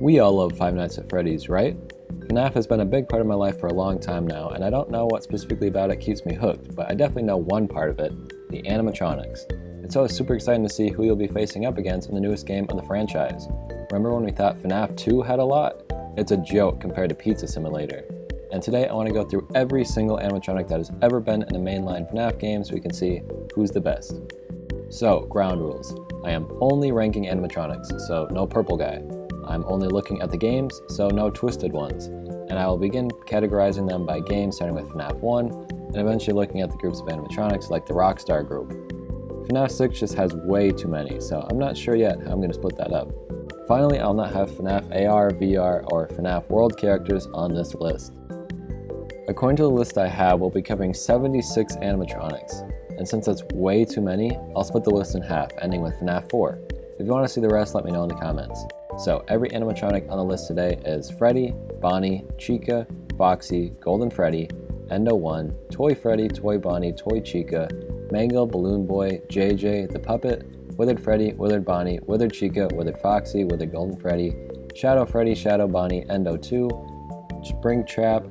We all love Five Nights at Freddy's, right? FNAF has been a big part of my life for a long time now, and I don't know what specifically about it keeps me hooked, but I definitely know one part of it, the animatronics. It's always super exciting to see who you'll be facing up against in the newest game of the franchise. Remember when we thought FNAF 2 had a lot? It's a joke compared to Pizza Simulator. And today I want to go through every single animatronic that has ever been in a mainline FNAF game so we can see who's the best. So, ground rules. I am only ranking animatronics, so no purple guy. I'm only looking at the games, so no twisted ones. And I will begin categorizing them by game starting with FNAF 1, and eventually looking at the groups of animatronics like the Rockstar group. FNAF 6 just has way too many, so I'm not sure yet how I'm going to split that up. Finally, I'll not have FNAF AR, VR, or FNAF World characters on this list. According to the list I have, we'll be covering 76 animatronics, and since that's way too many, I'll split the list in half, ending with FNAF 4. If you want to see the rest, let me know in the comments. So, every animatronic on the list today is Freddy, Bonnie, Chica, Foxy, Golden Freddy, Endo 1, Toy Freddy, Toy Bonnie, Toy Chica, Mangle, Balloon Boy, JJ, The Puppet, Withered Freddy, Withered Bonnie, Withered Chica, Withered Foxy, Withered Golden Freddy, Shadow Freddy, Shadow Bonnie, Endo 2, Springtrap,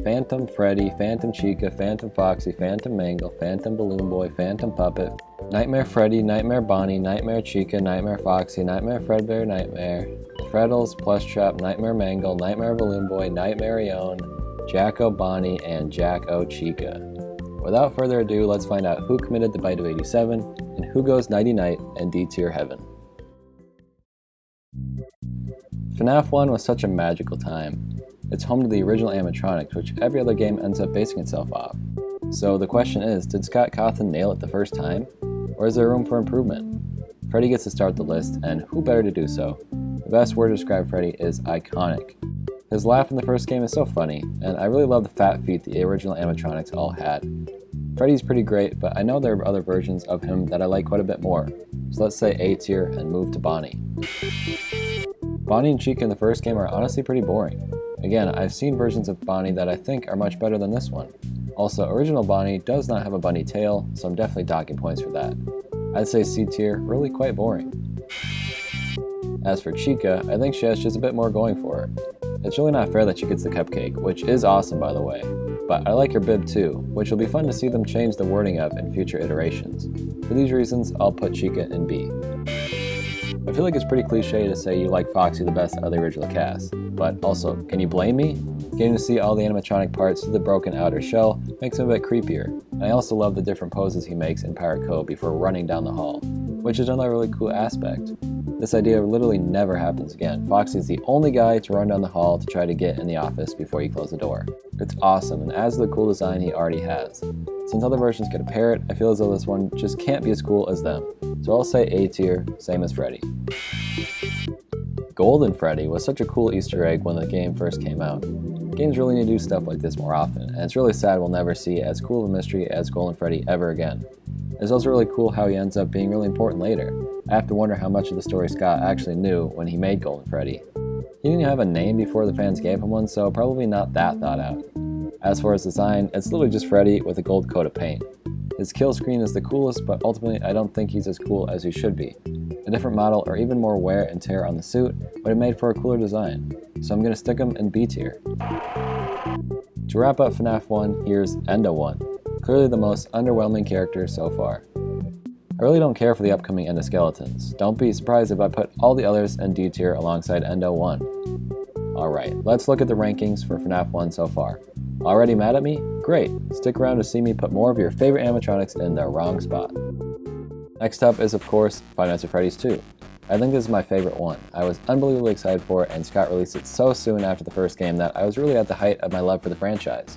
Phantom Freddy, Phantom Chica, Phantom Foxy, Phantom Mangle, Phantom Balloon Boy, Phantom Puppet, Nightmare Freddy, Nightmare Bonnie, Nightmare Chica, Nightmare Foxy, Nightmare Fredbear Nightmare, Freddles, Plush Trap, Nightmare Mangle, Nightmare Balloon Boy, Nightmare Ione, Jacko Bonnie, and Jacko Chica. Without further ado, let's find out who committed the bite of 87 and who goes nighty-night and D-tier heaven. FNAF 1 was such a magical time. It's home to the original animatronics, which every other game ends up basing itself off. So the question is, did Scott Cawthon nail it the first time? Or is there room for improvement? Freddy gets to start the list, and who better to do so? The best word to describe Freddy is iconic. His laugh in the first game is so funny, and I really love the fat feet the original animatronics all had. Freddy's pretty great, but I know there are other versions of him that I like quite a bit more, so let's say A tier and move to Bonnie. Bonnie and Chica in the first game are honestly pretty boring. Again, I've seen versions of Bonnie that I think are much better than this one. Also, original Bonnie does not have a bunny tail, so I'm definitely docking points for that. I'd say C tier, really quite boring. As for Chica, I think she has just a bit more going for her. It's really not fair that she gets the cupcake, which is awesome by the way, but I like her bib too, which will be fun to see them change the wording of in future iterations. For these reasons, I'll put Chica in B. I feel like it's pretty cliche to say you like Foxy the best out of the original cast, but also, can you blame me? Getting to see all the animatronic parts through the broken outer shell makes him a bit creepier, and I also love the different poses he makes in Pirate Cove before running down the hall, which is another really cool aspect. This idea literally never happens again. Foxy's the only guy to run down the hall to try to get in the office before you close the door. It's awesome and adds to the cool design he already has. Since other versions get a parrot, I feel as though this one just can't be as cool as them, so I'll say A tier, same as Freddy. Golden Freddy was such a cool Easter egg when the game first came out. Games really need to do stuff like this more often, and it's really sad we'll never see as cool of a mystery as Golden Freddy ever again. It's also really cool how he ends up being really important later. I have to wonder how much of the story Scott actually knew when he made Golden Freddy. He didn't have a name before the fans gave him one, so probably not that thought out. As for his design, it's literally just Freddy with a gold coat of paint. His kill screen is the coolest, but ultimately I don't think he's as cool as he should be. A different model or even more wear and tear on the suit would have made for a cooler design, so I'm going to stick him in B tier. To wrap up FNAF 1, here's Endo 1, clearly the most underwhelming character so far. I really don't care for the upcoming endoskeletons. Don't be surprised if I put all the others in D tier alongside Endo 1. Alright, let's look at the rankings for FNAF 1 so far. Already mad at me? Great! Stick around to see me put more of your favorite animatronics in their wrong spot. Next up is of course Five Nights at Freddy's 2. I think this is my favorite one. I was unbelievably excited for it and Scott released it so soon after the first game that I was really at the height of my love for the franchise.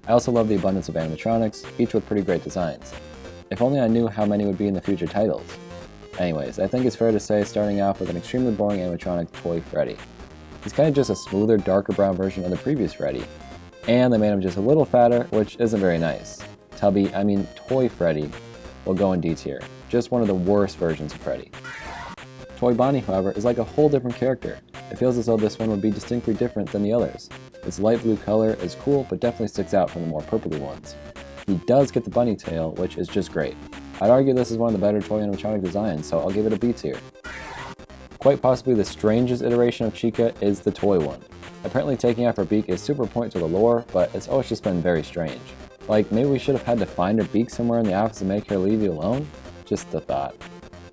I also love the abundance of animatronics, each with pretty great designs. If only I knew how many would be in the future titles. Anyways, I think it's fair to say starting off with an extremely boring animatronic Toy Freddy. He's kind of just a smoother, darker brown version of the previous Freddy. And they made him just a little fatter, which isn't very nice. Toy Freddy will go in D tier. Just one of the worst versions of Freddy. Toy Bonnie, however, is like a whole different character. It feels as though this one would be distinctly different than the others. Its light blue color is cool, but definitely sticks out from the more purpley ones. He does get the bunny tail, which is just great. I'd argue this is one of the better toy animatronic designs, so I'll give it a B tier. Quite possibly the strangest iteration of Chica is the toy one. Apparently taking off her beak is super important to the lore, but it's always just been very strange. Like, maybe we should have had to find her beak somewhere in the office and make her leave you alone? Just a thought.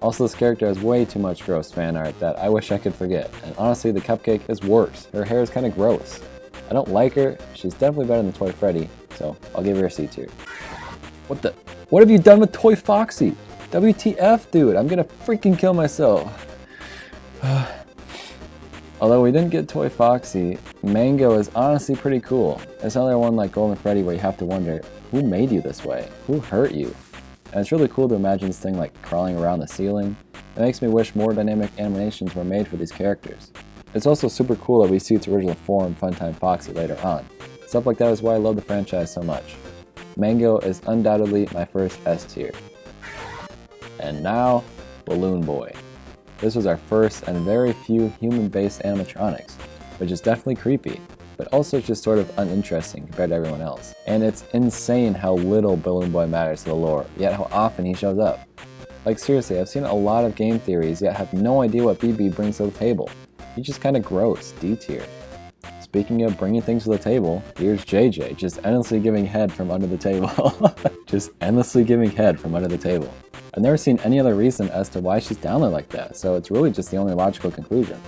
Also, this character has way too much gross fan art that I wish I could forget, and honestly the cupcake is worse. Her hair is kinda gross. I don't like her, she's definitely better than Toy Freddy, so I'll give her a C tier. What have you done with Toy Foxy? WTF, dude, I'm gonna freaking kill myself. Although we didn't get Toy Foxy, Mango is honestly pretty cool. It's another one like Golden Freddy where you have to wonder, who made you this way? Who hurt you? And it's really cool to imagine this thing like crawling around the ceiling. It makes me wish more dynamic animations were made for these characters. It's also super cool that we see its original form, Funtime Foxy, later on. Stuff like that is why I love the franchise so much. Mango is undoubtedly my first S tier. And now, Balloon Boy. This was our first and very few human-based animatronics, which is definitely creepy, but also just sort of uninteresting compared to everyone else. And it's insane how little Balloon Boy matters to the lore, yet how often he shows up. Like seriously, I've seen a lot of game theories, yet have no idea what BB brings to the table. He's just kinda gross, D tier. Speaking of bringing things to the table, here's JJ, just endlessly giving head from under the table. Just endlessly giving head from under the table. I've never seen any other reason as to why she's down there like that, so it's really just the only logical conclusion.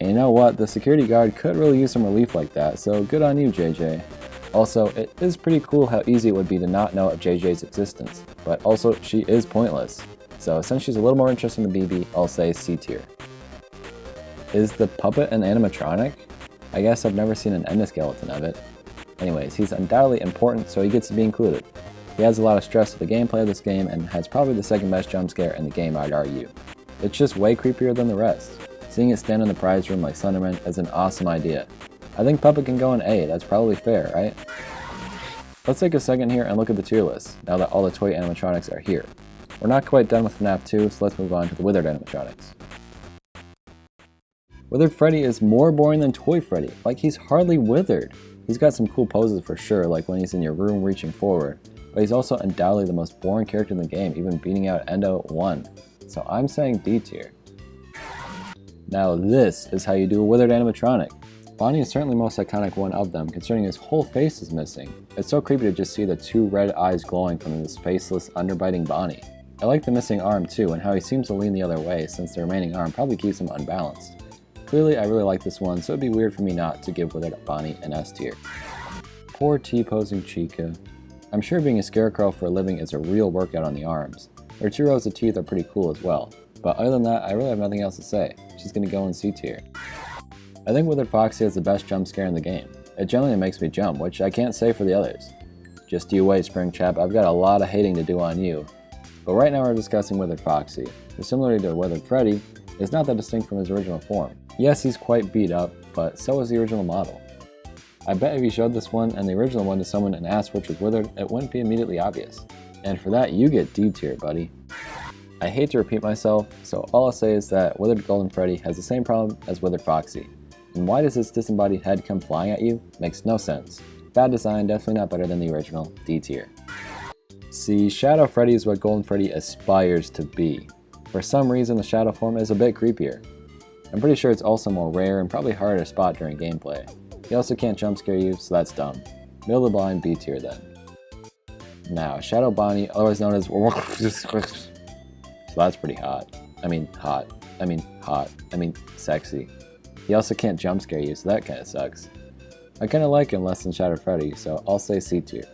And you know what, the security guard could really use some relief like that, so good on you, JJ. Also, it is pretty cool how easy it would be to not know of JJ's existence, but also she is pointless. So since she's a little more interesting than BB, I'll say C tier. Is the puppet an animatronic? I guess I've never seen an endoskeleton of it. Anyways, he's undoubtedly important, so he gets to be included. He adds a lot of stress to the gameplay of this game and has probably the second best jump scare in the game, I'd argue. It's just way creepier than the rest. Seeing it stand in the prize room like Slenderman is an awesome idea. I think Puppet can go in A, that's probably fair, right? Let's take a second here and look at the tier list, now that all the toy animatronics are here. We're not quite done with FNAF 2, so let's move on to the withered animatronics. Withered Freddy is more boring than Toy Freddy, like he's hardly withered. He's got some cool poses for sure, like when he's in your room reaching forward, but he's also undoubtedly the most boring character in the game, even beating out Endo 1. So I'm saying D tier. Now this is how you do a withered animatronic. Bonnie is certainly the most iconic one of them, considering his whole face is missing. It's so creepy to just see the two red eyes glowing from this faceless, underbiting Bonnie. I like the missing arm too, and how he seems to lean the other way since the remaining arm probably keeps him unbalanced. Clearly I really like this one, so it'd be weird for me not to give Withered Bonnie an S tier. Poor T-posing Chica. I'm sure being a scarecrow for a living is a real workout on the arms. Her 2 rows of teeth are pretty cool as well, but other than that I really have nothing else to say. She's gonna go in C tier. I think Withered Foxy has the best jump scare in the game. It generally makes me jump, which I can't say for the others. Just you wait, Springtrap, I've got a lot of hating to do on you. But right now we're discussing Withered Foxy, who similarly to Withered Freddy, is not that distinct from his original form. Yes, he's quite beat up, but so is the original model. I bet if you showed this one and the original one to someone and asked which was Withered, it wouldn't be immediately obvious. And for that, you get D tier, buddy. I hate to repeat myself, so all I'll say is that Withered Golden Freddy has the same problem as Withered Foxy. And why does his disembodied head come flying at you? Makes no sense. Bad design, definitely not better than the original, D tier. See, Shadow Freddy is what Golden Freddy aspires to be. For some reason, the shadow form is a bit creepier. I'm pretty sure it's also more rare and probably harder to spot during gameplay. He also can't jump scare you, so that's dumb. Middle of the line, B tier then. Now, Shadow Bonnie, otherwise known as so that's pretty hot. I mean sexy. He also can't jump scare you, so that kinda sucks. I kinda like him less than Shadow Freddy, so I'll say C tier.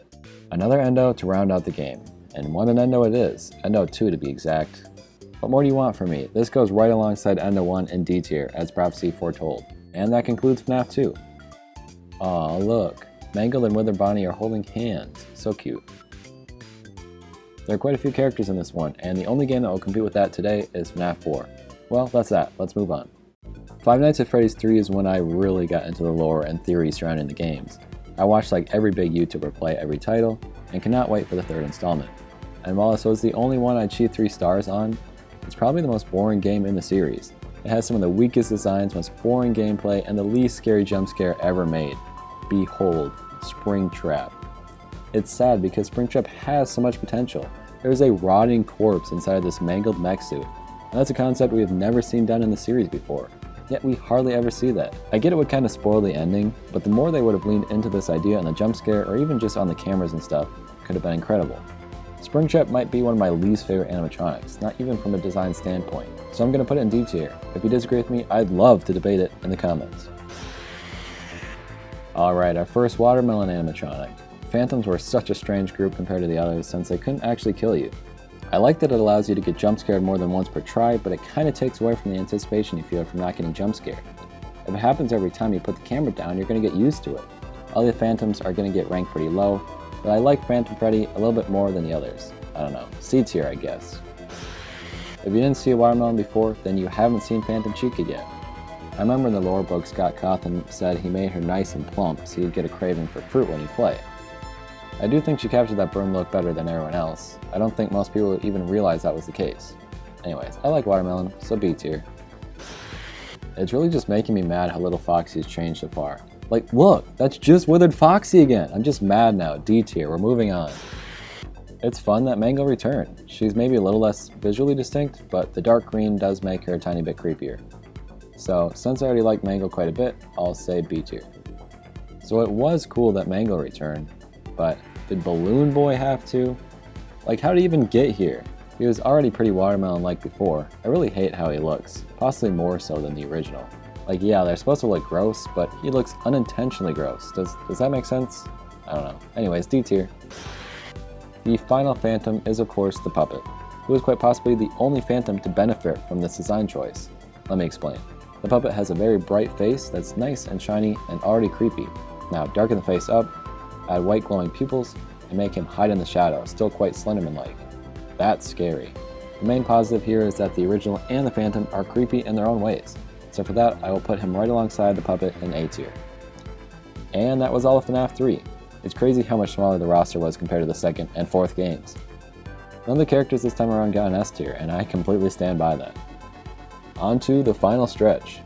Another Endo to round out the game. And what an Endo it is. Endo 2 to be exact. What more do you want from me? This goes right alongside Endo 1 in D tier, as prophecy foretold. And that concludes FNAF 2. Aw, look. Mangled and Withered Bonnie are holding hands. So cute. There are quite a few characters in this one, and the only game that will compete with that today is FNAF 4. Well, that's that. Let's move on. Five Nights at Freddy's 3 is when I really got into the lore and theories surrounding the games. I watched like every big YouTuber play every title, and cannot wait for the third installment. And while this was the only one I achieved 3 stars on, it's probably the most boring game in the series. It has some of the weakest designs, most boring gameplay, and the least scary jump scare ever made. Behold, Springtrap. It's sad because Springtrap has so much potential. There is a rotting corpse inside of this mangled mech suit. And that's a concept we have never seen done in the series before, yet we hardly ever see that. I get it would kind of spoil the ending, but the more they would have leaned into this idea on the jump scare or even just on the cameras and stuff could have been incredible. Springtrap might be one of my least favorite animatronics, not even from a design standpoint, so I'm going to put it in D tier. If you disagree with me, I'd love to debate it in the comments. Alright, our first watermelon animatronic. Phantoms were such a strange group compared to the others since they couldn't actually kill you. I like that it allows you to get jump scared more than once per try, but it kind of takes away from the anticipation you feel from not getting jump scared. If it happens every time you put the camera down, you're going to get used to it. All the Phantoms are going to get ranked pretty low, but I like Phantom Freddy a little bit more than the others. I don't know, C tier I guess. If you didn't see a watermelon before, then you haven't seen Phantom Chica yet. I remember in the lore book Scott Cawthon said he made her nice and plump so you'd get a craving for fruit when you play. I do think she captured that burn look better than everyone else. I don't think most people would even realize that was the case. Anyways, I like watermelon, so B tier. It's really just making me mad how little Foxy's changed so far. Like, look, that's just withered Foxy again. I'm just mad now. D tier, we're moving on. It's fun that Mango returned. She's maybe a little less visually distinct, but the dark green does make her a tiny bit creepier. So, since I already like Mango quite a bit, I'll say B tier. So it was cool that Mango returned, but did Balloon Boy have to? Like, how did he even get here? He was already pretty watermelon-like before. I really hate how he looks, possibly more so than the original. Like, yeah, they're supposed to look gross, but he looks unintentionally gross. Does that make sense? I don't know. Anyways, D tier. The final Phantom is of course the puppet, who is quite possibly the only Phantom to benefit from this design choice. Let me explain. The puppet has a very bright face that's nice and shiny and already creepy. Now, darken the face up, add white glowing pupils, and make him hide in the shadow, still quite Slenderman-like. That's scary. The main positive here is that the original and the Phantom are creepy in their own ways, so for that I will put him right alongside the puppet in A tier. And that was all of FNAF 3. It's crazy how much smaller the roster was compared to the second and fourth games. None of the characters this time around got an S tier, and I completely stand by that. On to the final stretch.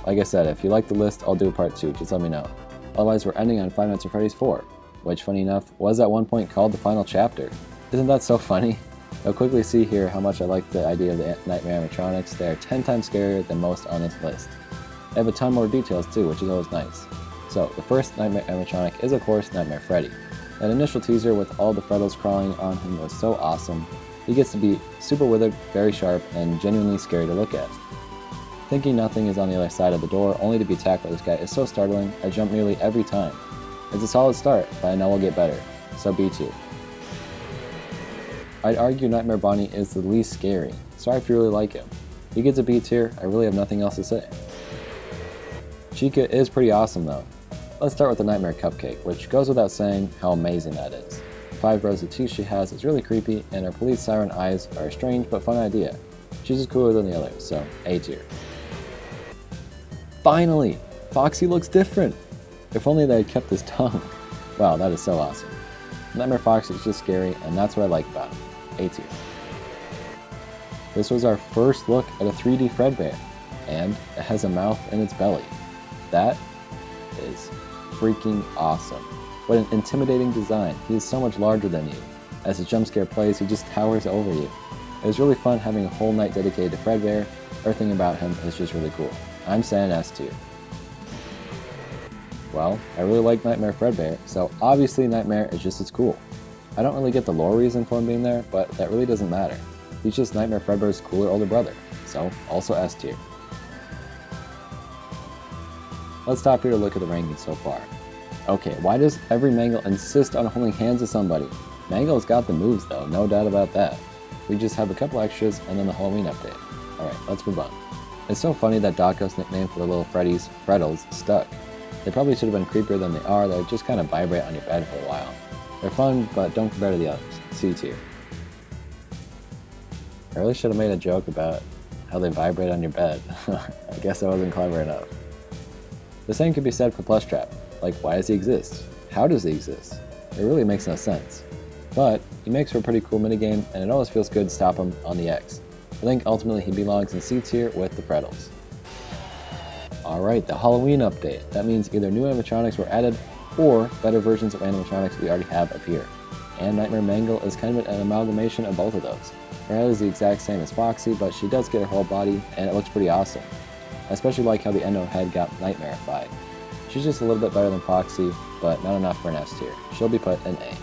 Like I said, if you like the list, I'll do a part 2, just let me know. Otherwise, we're ending on Five Nights at Freddy's 4, which, funny enough, was at one point called the final chapter. Isn't that so funny? You'll quickly see here how much I like the idea of the Nightmare Animatronics. They are 10 times scarier than most on this list. They have a ton more details too, which is always nice. So, the first Nightmare Animatronic is of course Nightmare Freddy. That initial teaser with all the Freddles crawling on him was so awesome. He gets to be super withered, very sharp, and genuinely scary to look at. Thinking nothing is on the other side of the door, only to be attacked by this guy, is so startling, I jump nearly every time. It's a solid start, but I know we'll get better, so B tier. I'd argue Nightmare Bonnie is the least scary. Sorry if you really like him. He gets a B tier, I really have nothing else to say. Chica is pretty awesome though. Let's start with the Nightmare Cupcake, which goes without saying how amazing that is. The 5 rows of teeth she has is really creepy, and her police siren eyes are a strange but fun idea. She's just cooler than the others, so A tier. Finally! Foxy looks different! If only they had kept his tongue. Wow, that is so awesome. Nightmare Foxy is just scary, and that's what I like about him. A tier. This was our first look at a 3D Fredbear, and it has a mouth in its belly. That is freaking awesome. What an intimidating design. He is so much larger than you. As the jump scare plays, he just towers over you. It was really fun having a whole night dedicated to Fredbear. Everything about him is just really cool. I'm saying S tier. Well, I really like Nightmare Fredbear, so obviously Nightmare is just as cool. I don't really get the lore reason for him being there, but that really doesn't matter. He's just Nightmare Fredbear's cooler older brother, so also S tier. Let's stop here to look at the rankings so far. Okay, why does every Mangle insist on holding hands with somebody? Mangle's got the moves though, no doubt about that. We just have a couple extras and then the Halloween update. Alright, let's move on. It's so funny that Daco's nickname for the little Freddy's, Freddles, stuck. They probably should have been creepier than they are, they just kind of vibrate on your bed for a while. They're fun, but don't compare to the others. C tier. I really should have made a joke about how they vibrate on your bed. I guess I wasn't clever enough. The same could be said for Plushtrap. Like, why does he exist? How does he exist? It really makes no sense. But he makes for a pretty cool minigame, and it always feels good to stop him on the X. I think ultimately he belongs in C tier with the Freddles. Alright, the Halloween update. That means either new animatronics were added, or better versions of animatronics we already have appear. and Nightmare Mangle is kind of an amalgamation of both of those. Her head is the exact same as Foxy, but she does get her whole body, and it looks pretty awesome. I especially like how the Endo head got nightmarified. She's just a little bit better than Foxy, but not enough for an S tier. She'll be put in A.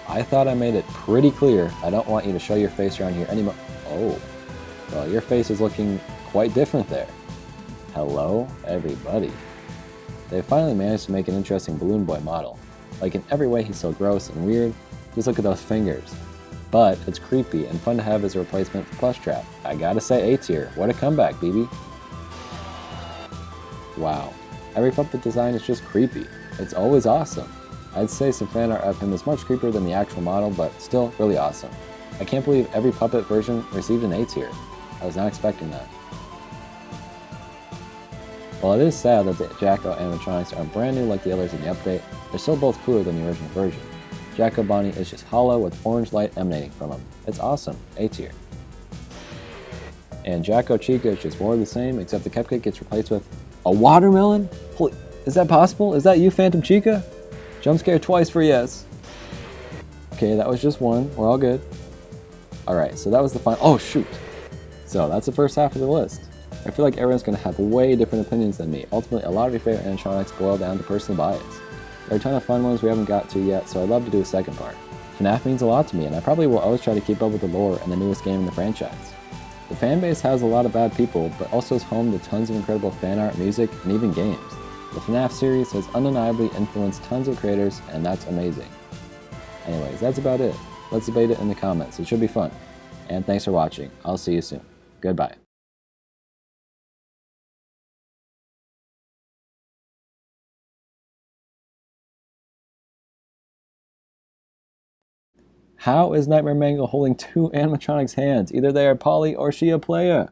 I thought I made it pretty clear I don't want you to show your face around here anymore. Oh, well, your face is looking quite different there. Hello, everybody. They finally managed to make an interesting Balloon Boy model. Like, in every way he's so gross and weird. Just look at those fingers. But it's creepy and fun to have as a replacement for Plush Trap. I gotta say A tier. What a comeback, BB. Wow. Every puppet design is just creepy. It's always awesome. I'd say some fan art of him is much creepier than the actual model, but still really awesome. I can't believe every puppet version received an A tier. I was not expecting that. While it is sad that the Jacko animatronics aren't brand new like the others in the update, they're still both cooler than the original version. Jacko Bonnie is just hollow with orange light emanating from him. It's awesome. A tier. And Jacko Chica is just more of the same, except the cupcake gets replaced with a watermelon? Holy, is that possible? Is that you, Phantom Chica? Jump scare twice for yes. Okay, that was just one. We're all good. Alright, so that was the final. Oh, shoot. So that's the first half of the list. I feel like everyone's going to have way different opinions than me. Ultimately, a lot of your favorite animatronics boil down to personal bias. There are a ton of fun ones we haven't got to yet, so I'd love to do a second part. FNAF means a lot to me, and I probably will always try to keep up with the lore and the newest game in the franchise. The fanbase has a lot of bad people, but also is home to tons of incredible fan art, music, and even games. The FNAF series has undeniably influenced tons of creators, and that's amazing. Anyways, that's about it. Let's debate it in the comments. It should be fun. And thanks for watching. I'll see you soon. Goodbye. How is Nightmare Mangle holding two animatronics' hands? Either they are Polly or she a player.